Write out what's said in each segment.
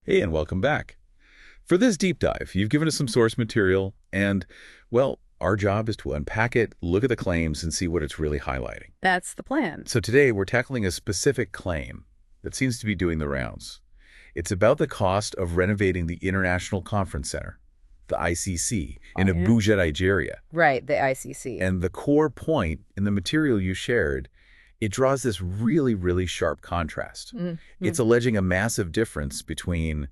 Hey, and welcome back. For this deep dive, you've given us some source material, and, well, our job is to unpack it, look at the claims, and see what it's really highlighting. That's the plan. So today, we're tackling a specific claim that seems to be doing the rounds. It's about the cost of renovating the International Conference Center, the ICC, in Oh, yeah. Abuja, Nigeria. Right, the ICC. And the core point in the material you shared, it draws this really, really sharp contrast. It's alleging a massive difference between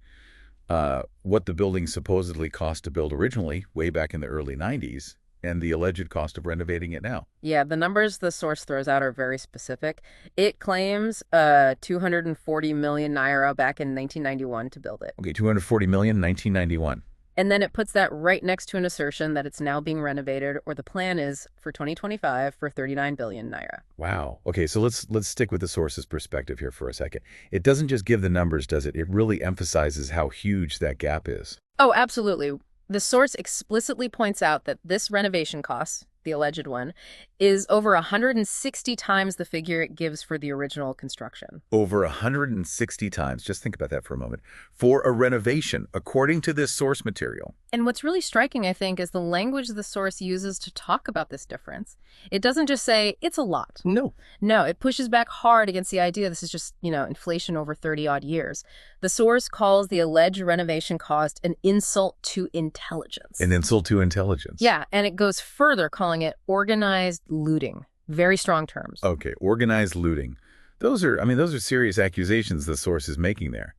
what the building supposedly cost to build originally, way back in the early 90s, and the alleged cost of renovating it now. Yeah, the numbers the source throws out are very specific. It claims 240 million naira back in 1991 to build it. Okay, 240 million, 1991. And then it puts that right next to an assertion that it's now being renovated, or the plan is for 2025 for 39 billion naira. Wow. Okay, so let's stick with the source's perspective here for a second. It doesn't just give the numbers, does it? It really emphasizes how huge that gap is. Oh, absolutely. The source explicitly points out that this renovation cost, the alleged one, is over 160 times the figure it gives for the original construction. Over 160 times. Just think about that for a moment. For a renovation, according to this source material. And what's really striking, I think, is the language the source uses to talk about this difference. It doesn't just say, it's a lot. No. No, it pushes back hard against the idea this is just, inflation over 30-odd years. The source calls the alleged renovation cost an insult to intelligence. An insult to intelligence. Yeah, and it goes further, calling it organized looting. Very strong terms. Okay, organized looting. Those are serious accusations the source is making there.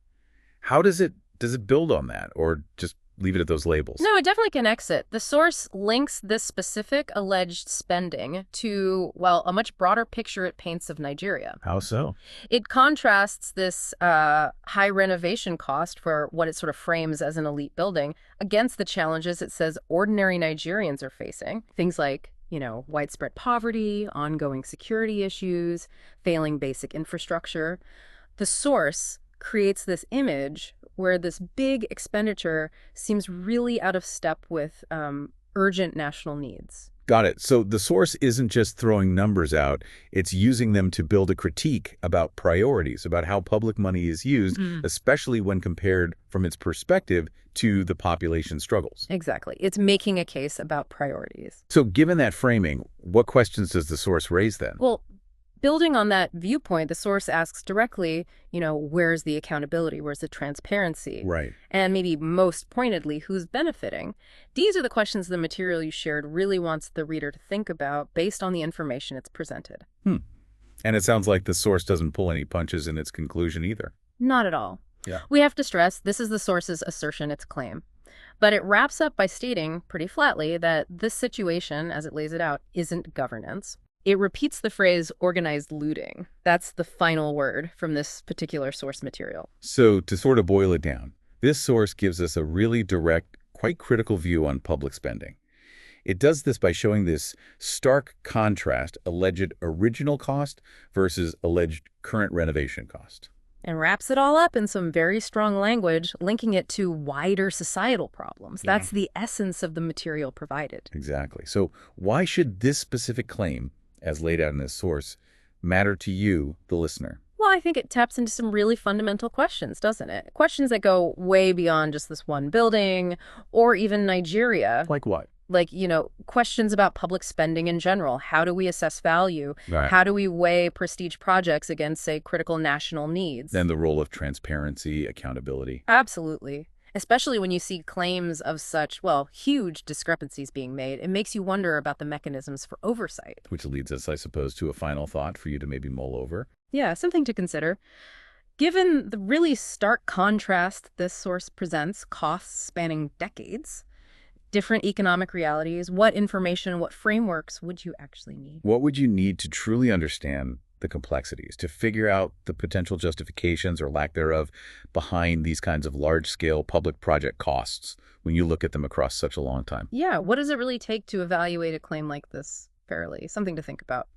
How does it build on that, or just leave it at those labels? No, it definitely connects it. The source links this specific alleged spending to, well, a much broader picture it paints of Nigeria. How so? It contrasts this high renovation cost for what it sort of frames as an elite building against the challenges it says ordinary Nigerians are facing. Things like, widespread poverty, ongoing security issues, failing basic infrastructure. The source creates this image where this big expenditure seems really out of step with urgent national needs. Got it. So the source isn't just throwing numbers out, it's using them to build a critique about priorities, about how public money is used, especially when compared from its perspective to the population struggles. Exactly. It's making a case about priorities. So given that framing, what questions does the source raise then? Well, building on that viewpoint, the source asks directly, where's the accountability? Where's the transparency? Right. And maybe most pointedly, who's benefiting? These are the questions the material you shared really wants the reader to think about based on the information it's presented. And it sounds like the source doesn't pull any punches in its conclusion either. Not at all. Yeah. We have to stress this is the source's assertion, its claim. But it wraps up by stating pretty flatly that this situation, as it lays it out, isn't governance. It repeats the phrase organized looting. That's the final word from this particular source material. So to sort of boil it down, this source gives us a really direct, quite critical view on public spending. It does this by showing this stark contrast, alleged original cost versus alleged current renovation cost. And wraps it all up in some very strong language, linking it to wider societal problems. Yeah. That's the essence of the material provided. Exactly. So why should this specific claim, as laid out in this source, matter to you, the listener? Well, I think it taps into some really fundamental questions, doesn't it? Questions that go way beyond just this one building or even Nigeria. Like what? Like, questions about public spending in general. How do we assess value? Right. How do we weigh prestige projects against, say, critical national needs? And the role of transparency, accountability. Absolutely. Especially when you see claims of such, well, huge discrepancies being made, it makes you wonder about the mechanisms for oversight. Which leads us, I suppose, to a final thought for you to maybe mull over. Yeah, something to consider. Given the really stark contrast this source presents, costs spanning decades, different economic realities, what information, what frameworks would you actually need? What would you need to truly understand the complexities, to figure out the potential justifications or lack thereof behind these kinds of large-scale public project costs when you look at them across such a long time? Yeah, what does it really take to evaluate a claim like this fairly? Something to think about.